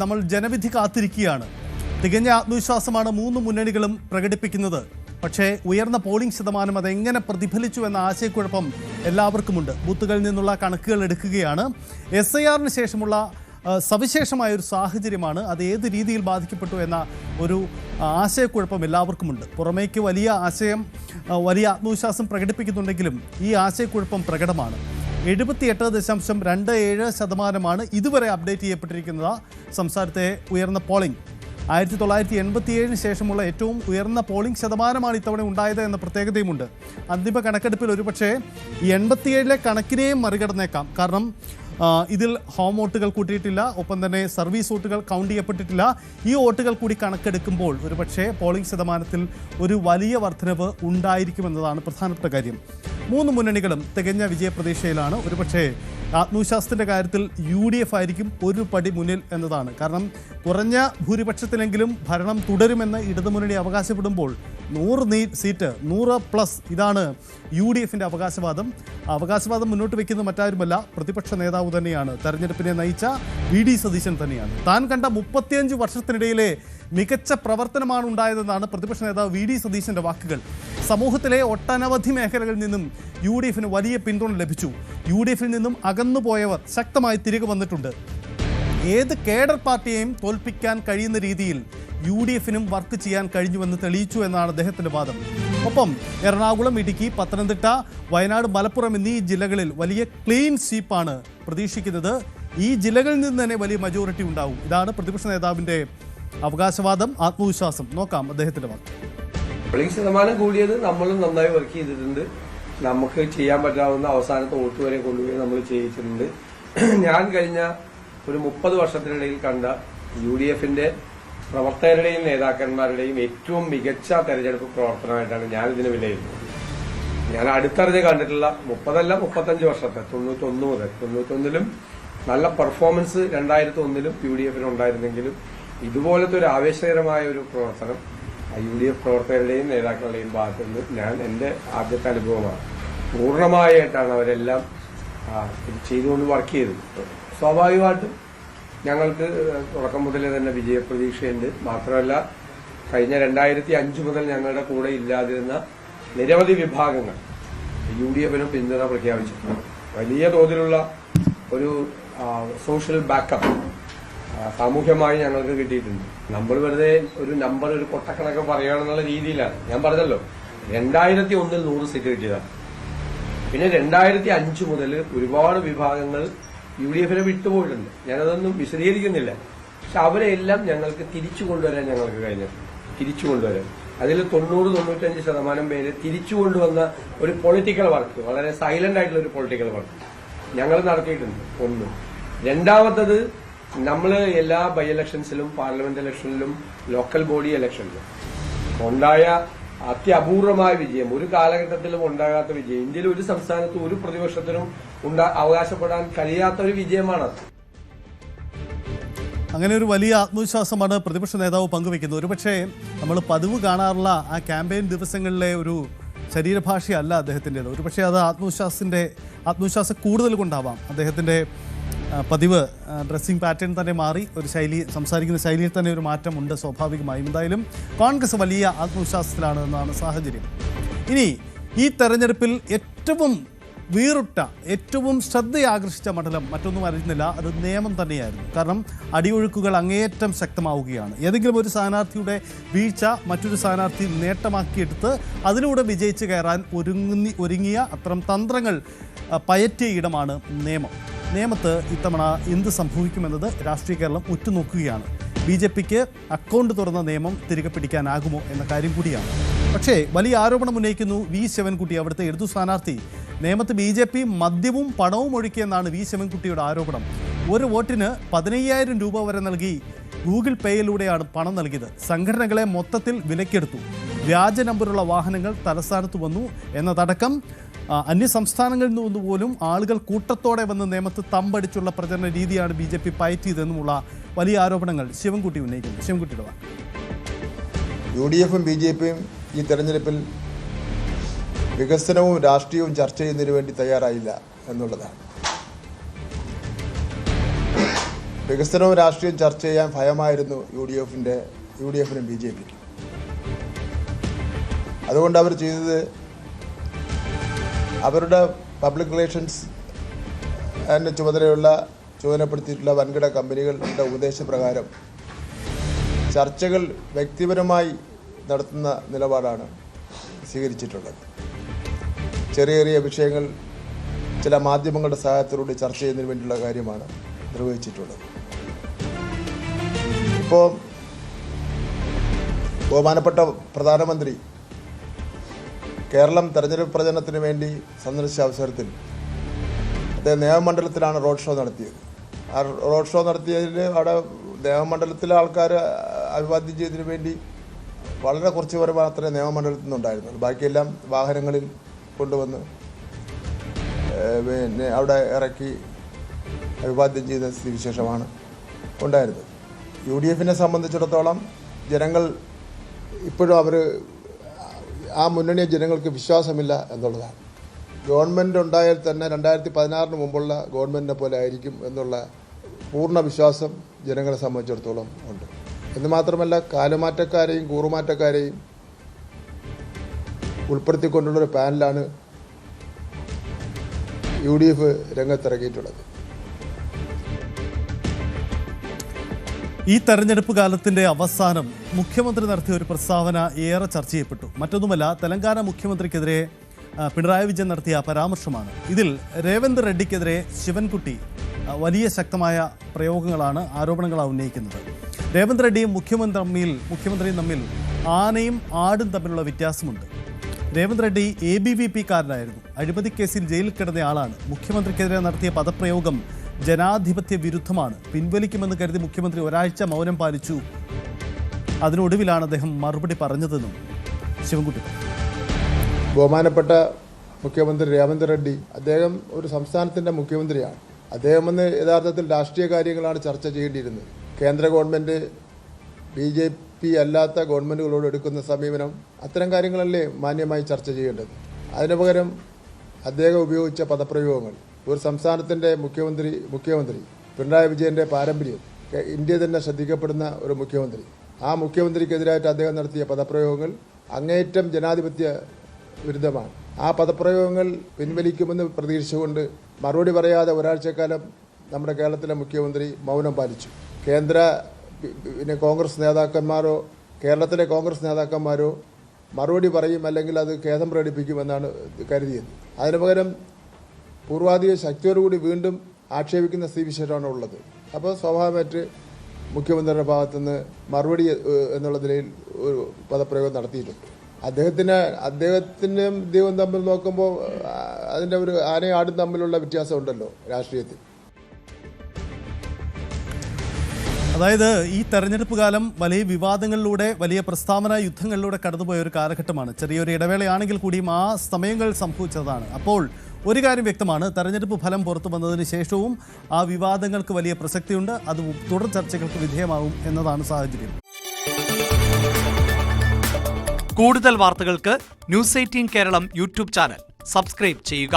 നമ്മൾ ജനവിധി കാത്തിരിക്കുകയാണ്. തികഞ്ഞ ആത്മവിശ്വാസമാണ് മൂന്ന് മുന്നണികളും പ്രകടിപ്പിക്കുന്നത്. പക്ഷേ ഉയർന്ന പോളിംഗ് ശതമാനം അതെങ്ങനെ പ്രതിഫലിച്ചു എന്ന ആശയക്കുഴപ്പം എല്ലാവർക്കുമുണ്ട്. ബൂത്തുകളിൽ നിന്നുള്ള കണക്കുകൾ എടുക്കുകയാണ്. SIRന് ശേഷമുള്ള സവിശേഷമായൊരു സാഹചര്യമാണ്. അത് ഏത് രീതിയിൽ ബാധിക്കപ്പെട്ടു എന്ന ഒരു ആശയക്കുഴപ്പം എല്ലാവർക്കുമുണ്ട്. പുറമേക്ക് വലിയ ആത്മവിശ്വാസം പ്രകടിപ്പിക്കുന്നുണ്ടെങ്കിലും ഈ ആശയക്കുഴപ്പം പ്രകടമാണ്. 78.27% ഇതുവരെ അപ്ഡേറ്റ് ചെയ്യപ്പെട്ടിരിക്കുന്നത് സംസ്ഥാനത്തെ ഉയർന്ന പോളിംഗ്. 1987 ശേഷമുള്ള ഏറ്റവും ഉയർന്ന പോളിംഗ് ശതമാനമാണ് ഇത്തവണ ഉണ്ടായത് എന്ന പ്രത്യേകതയുമുണ്ട്. അന്തിമ കണക്കെടുപ്പിൽ ഒരുപക്ഷെ ഈ 87 കണക്കിനെയും മറികടന്നേക്കാം. കാരണം ഇതിൽ ഹോം വോട്ടുകൾ കൂട്ടിയിട്ടില്ല, ഒപ്പം തന്നെ സർവീസ് വോട്ടുകൾ കൗണ്ട് ചെയ്യപ്പെട്ടിട്ടില്ല. ഈ വോട്ടുകൾ കൂടി കണക്കെടുക്കുമ്പോൾ ഒരുപക്ഷെ പോളിംഗ് ശതമാനത്തിൽ ഒരു വലിയ വർധനവ് ഉണ്ടായിരിക്കുമെന്നതാണ് പ്രധാനപ്പെട്ട കാര്യം. മൂന്ന് മുന്നണികളും തികഞ്ഞ വിജയപ്രതീക്ഷയിലാണ്. ഒരുപക്ഷെ ആത്മവിശ്വാസത്തിൻ്റെ കാര്യത്തിൽ UDF ആയിരിക്കും ഒരു പടി മുന്നിൽ എന്നതാണ്. കാരണം കുറഞ്ഞ ഭൂരിപക്ഷത്തിലെങ്കിലും ഭരണം തുടരുമെന്ന് ഇടതുമുന്നണി അവകാശപ്പെടുമ്പോൾ 100 സീറ്റ് 100+, ഇതാണ് UDFൻ്റെ അവകാശവാദം. മുന്നോട്ട് വയ്ക്കുന്നത് മറ്റാരുമല്ല, പ്രതിപക്ഷ നേതാവ് തന്നെയാണ്. തെരഞ്ഞെടുപ്പിനെ നയിച്ച VD സതീശൻ തന്നെയാണ്. താൻ കണ്ട 35 വർഷത്തിനിടയിലെ മികച്ച പ്രവർത്തനമാണ് ഉണ്ടായതെന്നാണ് പ്രതിപക്ഷ നേതാവ് VD സതീശൻ്റെ വാക്കുകൾ. സമൂഹത്തിലെ ഒട്ടനവധി മേഖലകളിൽ നിന്നും UDFന് വലിയ പിന്തുണ ലഭിച്ചു. UDFിൽ നിന്നും അകന്നുപോയവർ ശക്തമായി തിരികെ വന്നിട്ടുണ്ട്. ഏത് കേഡർ പാർട്ടിയെയും തോൽപ്പിക്കാൻ കഴിയുന്ന രീതിയിൽ UDFനും വർക്ക് ചെയ്യാൻ കഴിഞ്ഞുവെന്ന് തെളിയിച്ചു എന്നാണ് അദ്ദേഹത്തിൻ്റെ വാദം. ഒപ്പം എറണാകുളം, ഇടുക്കി, പത്തനംതിട്ട, വയനാട്, മലപ്പുറം എന്നീ ജില്ലകളിൽ വലിയ ക്ലീൻ സ്വീപ്പാണ് പ്രതീക്ഷിക്കുന്നത്. ഈ ജില്ലകളിൽ നിന്ന് തന്നെ വലിയ മജോറിറ്റി ഉണ്ടാവും. ഇതാണ് പ്രതിപക്ഷ നേതാവിൻ്റെ അവകാശവാദം, ആത്മവിശ്വാസം. നോക്കാം അദ്ദേഹത്തിൻ്റെ വാദം. പോളിംഗ് ശതമാനം കൂടിയത് നമ്മളും നന്നായി വർക്ക് ചെയ്തിട്ടുണ്ട്. നമുക്ക് ചെയ്യാൻ പറ്റാവുന്ന അവസാനത്തെ വോട്ട് വരെ കൊണ്ടുപോയി നമ്മൾ ചെയ്യിച്ചിട്ടുണ്ട്. ഞാൻ കഴിഞ്ഞ ഒരു 30 വർഷത്തിനിടയിൽ കണ്ട UDFന്റെ പ്രവർത്തകരുടെയും നേതാക്കന്മാരുടെയും ഏറ്റവും മികച്ച തെരഞ്ഞെടുപ്പ് പ്രവർത്തനമായിട്ടാണ് ഞാൻ ഇതിനെ വിലയിരുത്തുന്നത്. ഞാൻ അടുത്തറിഞ്ഞ് കണ്ടിട്ടുള്ള 35 വർഷത്തെ 91 മുതൽ 91ലും നല്ല പെർഫോമൻസ് 2001ലും UDFന് ഉണ്ടായിരുന്നെങ്കിലും ഇതുപോലത്തെ ഒരു ആവേശകരമായ ഒരു പ്രവർത്തനം UDF പ്രവർത്തകരുടെയും നേതാക്കളുടെയും ഭാഗത്തു നിന്ന് എന്റെ ആദ്യത്തെ അനുഭവമാണ്. പൂർണ്ണമായിട്ടാണ് അവരെല്ലാം ചെയ്തുകൊണ്ട് വർക്ക് ചെയ്തത്. സ്വാഭാവികമായിട്ടും ഞങ്ങൾക്ക് തുടക്കം മുതലേ തന്നെ വിജയപ്രതീക്ഷയുണ്ട്. മാത്രമല്ല കഴിഞ്ഞ 2005 മുതൽ ഞങ്ങളുടെ കൂടെ ഇല്ലാതിരുന്ന നിരവധി വിഭാഗങ്ങൾ UDFനും പിന്തുണ പ്രഖ്യാപിച്ചിട്ടുണ്ട്. വലിയ തോതിലുള്ള ഒരു സോഷ്യൽ ബാക്കപ്പ് സാമൂഹ്യമായി ഞങ്ങൾക്ക് കിട്ടിയിട്ടുണ്ട്. നമ്മൾ വെറുതെ ഒരു കൊട്ടക്കണക്ക് പറയുകയാണെന്നുള്ള രീതിയിലാണ്. ഞാൻ പറഞ്ഞല്ലോ 2001 100 സീറ്റ് കിട്ടിയതാണ്. പിന്നെ 2005 മുതൽ ഒരുപാട് വിഭാഗങ്ങൾ UDFനെ വിട്ടുപോയിട്ടുണ്ട്. ഞാനതൊന്നും വിശദീകരിക്കുന്നില്ല. പക്ഷെ അവരെല്ലാം ഞങ്ങൾക്ക് തിരിച്ചു കൊണ്ടുവരാൻ ഞങ്ങൾക്ക് കഴിഞ്ഞിട്ടുണ്ട്. അതിൽ 90-95% പേര് തിരിച്ചു കൊണ്ടുവന്ന ഒരു പൊളിറ്റിക്കൽ വർക്ക്, വളരെ സൈലന്റ് ആയിട്ടുള്ള ഒരു പൊളിറ്റിക്കൽ വർക്ക് ഞങ്ങൾ നടത്തിയിട്ടുണ്ട്. ഒന്ന്. രണ്ടാമത്തത്, നമ്മൾ എല്ലാ ബൈ ഇലക്ഷൻസിലും, പാർലമെന്റ് ഇലക്ഷനിലും, ലോക്കൽ ബോഡി ഇലക്ഷനിലും ഉണ്ടായ അത്യപൂർവമായ വിജയം, ഒരു കാലഘട്ടത്തിലും ഉണ്ടാകാത്ത വിജയം, ഇന്ത്യയിൽ ഒരു സംസ്ഥാനത്തും ഒരു പ്രതിപക്ഷത്തിനും അവകാശപ്പെടാൻ കഴിയാത്ത ഒരു വിജയമാണത്. അങ്ങനെ ഒരു വലിയ ആത്മവിശ്വാസമാണ് പ്രതിപക്ഷ നേതാവ് പങ്കുവെക്കുന്നത്. ഒരുപക്ഷെ നമ്മൾ പതിവ് കാണാറുള്ള ആ ക്യാമ്പയിൻ ദിവസങ്ങളിലെ ഒരു ശരീരഭാഷയല്ല അദ്ദേഹത്തിൻ്റെത്. ഒരുപക്ഷെ അത് ആത്മവിശ്വാസം കൂടുതൽ കൊണ്ടാവാം. അദ്ദേഹത്തിൻ്റെ പതിവ് ഡ്രസ്സിംഗ് പാറ്റേൺ തന്നെ മാറി, ഒരു സംസാരിക്കുന്ന ശൈലിയിൽ തന്നെ ഒരു മാറ്റമുണ്ട് സ്വാഭാവികമായും. എന്തായാലും കോൺഗ്രസ് വലിയ ആത്മവിശ്വാസത്തിലാണ് എന്നാണ് സാഹചര്യം. ഇനി ഈ തെരഞ്ഞെടുപ്പിൽ ഏറ്റവും വീറുട്ട, ഏറ്റവും ശ്രദ്ധയാകർഷിച്ച മണ്ഡലം മറ്റൊന്നും അറിയുന്നില്ല, അത് നേമം തന്നെയായിരുന്നു. കാരണം അടിയൊഴുക്കുകൾ അങ്ങേയറ്റം ശക്തമാവുകയാണ്. ഏതെങ്കിലും ഒരു സ്ഥാനാർത്ഥിയുടെ വീഴ്ച മറ്റൊരു സ്ഥാനാർത്ഥി നേട്ടമാക്കിയെടുത്ത് അതിലൂടെ വിജയിച്ച് കയറാൻ ഒരുങ്ങിയ അത്തരം തന്ത്രങ്ങൾ പയറ്റിയ ഇടമാണ് നേമത്ത് ഇത്തവണ എന്ത് സംഭവിക്കുമെന്നത് രാഷ്ട്രീയ കേരളം ഉറ്റുനോക്കുകയാണ്. BJPക്ക് അക്കൗണ്ട് തുറന്ന നേമം തിരികെ പിടിക്കാനാകുമോ എന്ന കാര്യം കൂടിയാണ്. പക്ഷേ വലിയ ആരോപണം ഉന്നയിക്കുന്നു V. ശിവൻകുട്ടി, അവിടുത്തെ ഇടതു സ്ഥാനാർത്ഥി. നേമത്ത് BJP മദ്യവും പണവും ഒഴുക്കിയെന്നാണ് V. ശിവൻകുട്ടിയുടെ ആരോപണം. ഒരു വോട്ടിന് 15,000 രൂപ വരെ നൽകി ഗൂഗിൾ പേയിലൂടെയാണ് പണം നൽകിയത്. സംഘടനകളെ മൊത്തത്തിൽ വിലക്കെടുത്തു. വ്യാജ നമ്പറുള്ള വാഹനങ്ങൾ തലസ്ഥാനത്ത് വന്നു എന്നതടക്കം അന്യ സംസ്ഥാനങ്ങളിൽ നിന്ന് പോലും ആളുകൾ കൂട്ടത്തോടെ വന്ന് നേമത്ത് തമ്പടിച്ചുള്ള പ്രചരണ രീതിയാണ് BJP പയറ്റിയതെന്നുമുള്ള വലിയ ആരോപണങ്ങൾ ശിവൻകുട്ടി ഉന്നയിക്കുന്നു. ശിവൻകുട്ടിയുടെ UDFും BJPയും ഈ തെരഞ്ഞെടുപ്പിൽ വികസനവും രാഷ്ട്രീയവും ചർച്ച ചെയ്യുന്നതിന് വേണ്ടി തയ്യാറായില്ല എന്നുള്ളതാണ്. വികസനവും രാഷ്ട്രീയവും ചർച്ച ചെയ്യാൻ ഭയമായിരുന്നു യു ഡി എഫിനും ബി ജെ പിക്കും. അതുകൊണ്ട് അവർ ചെയ്തത് അവരുടെ പബ്ലിക് റിലേഷൻസ് അതിൻ്റെ ചുമതലപ്പെടുത്തിയിട്ടുള്ള വൻകിട കമ്പനികളുടെ ഉപദേശപ്രകാരം ചർച്ചകൾ വ്യക്തിപരമായി നടത്തുന്ന നിലപാടാണ് സ്വീകരിച്ചിട്ടുള്ളത്. ചെറിയ ചെറിയ വിഷയങ്ങൾ ചില മാധ്യമങ്ങളുടെ സഹായത്തോടുകൂടി ചർച്ച ചെയ്യുന്നതിന് വേണ്ടിയുള്ള കാര്യമാണ് നിർവഹിച്ചിട്ടുള്ളത്. ഇപ്പോൾ ബഹുമാനപ്പെട്ട പ്രധാനമന്ത്രി കേരളം തെരഞ്ഞെടുപ്പ് പ്രചരണത്തിന് വേണ്ടി സന്ദർശിച്ച അവസരത്തിൽ അദ്ദേഹം നിയമമണ്ഡലത്തിലാണ് റോഡ് ഷോ നടത്തിയത്. ആ റോഡ് ഷോ നടത്തിയതിൽ അവിടെ നിയമമണ്ഡലത്തിലെ ആൾക്കാർ അഭിവാദ്യം ചെയ്തതിന് വേണ്ടി വളരെ കുറച്ച് പേർ മാത്രമേ നിയമമണ്ഡലത്തിൽ നിന്നുണ്ടായിരുന്നുള്ളൂ. ബാക്കിയെല്ലാം വാഹനങ്ങളിൽ കൊണ്ടുവന്ന് പിന്നെ അവിടെ ഇറക്കി അഭിവാദ്യം ചെയ്ത സ്ഥിതിവിശേഷമാണ് ഉണ്ടായിരുന്നത്. യു ഡി എഫിനെ സംബന്ധിച്ചിടത്തോളം ജനങ്ങൾ ഇപ്പോഴും ആ മുന്നണിയെ ജനങ്ങൾക്ക് വിശ്വാസമില്ല എന്നുള്ളതാണ്. ഗവൺമെൻറ് ഉണ്ടായാൽ തന്നെ 2016 മുമ്പുള്ള ഗവൺമെൻറ്റിനെ പോലെ ആയിരിക്കും എന്നുള്ള പൂർണ്ണ വിശ്വാസം ജനങ്ങളെ സംബന്ധിച്ചിടത്തോളം ഉണ്ട്. എന്ന് മാത്രമല്ല കാലുമാറ്റക്കാരെയും കൂറുമാറ്റക്കാരെയും ഉൾപ്പെടുത്തിക്കൊണ്ടുള്ളൊരു പാനലാണ് യു ഡി എഫ് രംഗത്തിറങ്ങിയിട്ടുള്ളത്. ഈ തെരഞ്ഞെടുപ്പ് കാലത്തിന്റെ അവസാനം മുഖ്യമന്ത്രി നടത്തിയ ഒരു പ്രസ്താവന ഏറെ ചർച്ച ചെയ്യപ്പെട്ടു. മറ്റൊന്നുമല്ല, തെലങ്കാന മുഖ്യമന്ത്രിക്കെതിരെ പിണറായി വിജയൻ നടത്തിയ പരാമർശമാണ്. ഇതിൽ രേവന്ത് റെഡ്ഡിക്കെതിരെ ശിവൻകുട്ടി വലിയ ശക്തമായ ആരോപണങ്ങളാണ് ഉന്നയിക്കുന്നത്. രേവന്ത് റെഡ്ഡിയും മുഖ്യമന്ത്രിയും തമ്മിൽ ആനയും ആടും തമ്മിലുള്ള വ്യത്യാസമുണ്ട്. രേവന്ത് റെഡ്ഡി ABVP കാരനായിരുന്നു. അഴിമതി കേസിൽ ജയിലിൽ കിടന്നയാളാണ്. മുഖ്യമന്ത്രിക്കെതിരെ നടത്തിയ പദപ്രയോഗം ജനാധിപത്യ വിരുദ്ധമാണ്. പിൻവലിക്കുമെന്ന് കരുതി മുഖ്യമന്ത്രി ഒരാഴ്ച മൗനം പാലിച്ചു. അതിനൊടുവിലാണ് അദ്ദേഹം മറുപടി പറഞ്ഞതെന്നും ശിവൻകുട്ടി. ബഹുമാനപ്പെട്ട മുഖ്യമന്ത്രി രേവന്ത് റെഡ്ഡി അദ്ദേഹം ഒരു സംസ്ഥാനത്തിൻ്റെ മുഖ്യമന്ത്രിയാണ്. അദ്ദേഹം വന്ന് യഥാർത്ഥത്തിൽ രാഷ്ട്രീയ കാര്യങ്ങളാണ് ചർച്ച ചെയ്യേണ്ടിയിരുന്നത്. കേന്ദ്ര ഗവൺമെൻറ് BJP അല്ലാത്ത ഗവൺമെൻറ്റുകളോട് എടുക്കുന്ന സമീപനം അത്തരം കാര്യങ്ങളല്ലേ മാന്യമായി ചർച്ച ചെയ്യേണ്ടത്. അതിനു പകരം അദ്ദേഹം ഉപയോഗിച്ച പദപ്രയോഗങ്ങൾ ഒരു സംസ്ഥാനത്തിൻ്റെ മുഖ്യമന്ത്രി പിണറായി വിജയൻ്റെ പാരമ്പര്യം ഇന്ത്യ തന്നെ ശ്രദ്ധിക്കപ്പെടുന്ന ഒരു മുഖ്യമന്ത്രി, ആ മുഖ്യമന്ത്രിക്കെതിരായിട്ട് അദ്ദേഹം നടത്തിയ പദപ്രയോഗങ്ങൾ അങ്ങേയറ്റം ജനാധിപത്യ വിരുദ്ധമാണ്. ആ പദപ്രയോഗങ്ങൾ പിൻവലിക്കുമെന്ന് പ്രതീക്ഷിച്ചുകൊണ്ട് മറുപടി പറയാതെ ഒരാഴ്ചക്കാലം നമ്മുടെ കേരളത്തിലെ മുഖ്യമന്ത്രി മൗനം പാലിച്ചു. കോൺഗ്രസ് നേതാക്കന്മാരോ കേരളത്തിലെ കോൺഗ്രസ് നേതാക്കന്മാരോ മറുപടി പറയും, അല്ലെങ്കിൽ അത് ഖേദം പ്രകടിപ്പിക്കുമെന്നാണ് കരുതിയത്. അതിനു പകരം പൂർവാധിക ശക്തിയോടുകൂടി വീണ്ടും ആക്ഷേപിക്കുന്ന സ്ഥിതിവിശേഷമാണ് ഉള്ളത്. അപ്പോൾ സ്വാഭാവികമായിട്ട് മുഖ്യമന്ത്രിയുടെ ഭാഗത്തുനിന്ന് മറുപടി എന്നുള്ള നിലയിൽ ഒരു പദപ്രയോഗം നടത്തിയിട്ടുണ്ട്. അദ്ദേഹത്തിനും ഇദ്ദേഹവും തമ്മിൽ നോക്കുമ്പോൾ അതിൻ്റെ ഒരു ആനയും ആടും തമ്മിലുള്ള വ്യത്യാസം ഉണ്ടല്ലോ രാഷ്ട്രീയത്തിൽ. അതായത് ഈ തെരഞ്ഞെടുപ്പ് കാലം വലിയ വിവാദങ്ങളിലൂടെ, വലിയ പ്രസ്താവന യുദ്ധങ്ങളിലൂടെ കടന്നുപോയ ഒരു കാലഘട്ടമാണ്. ചെറിയൊരു ഇടവേളയാണെങ്കിൽ കൂടിയും ആ സമയങ്ങൾ സംഭവിച്ചതാണ്. അപ്പോൾ ഒരു കാര്യം വ്യക്തമാണ്, തെരഞ്ഞെടുപ്പ് ഫലം പുറത്തു വന്നതിന് ശേഷവും ആ വിവാദങ്ങൾക്ക് വലിയ പ്രസക്തിയുണ്ട്. അത് തുടർ ചർച്ചകൾക്ക് വിധേയമാവും എന്നതാണ് സാഹചര്യം. കൂടുതൽ വാർത്തകൾക്ക് News 18 Keralam YouTube channel subscribe ചെയ്യുക.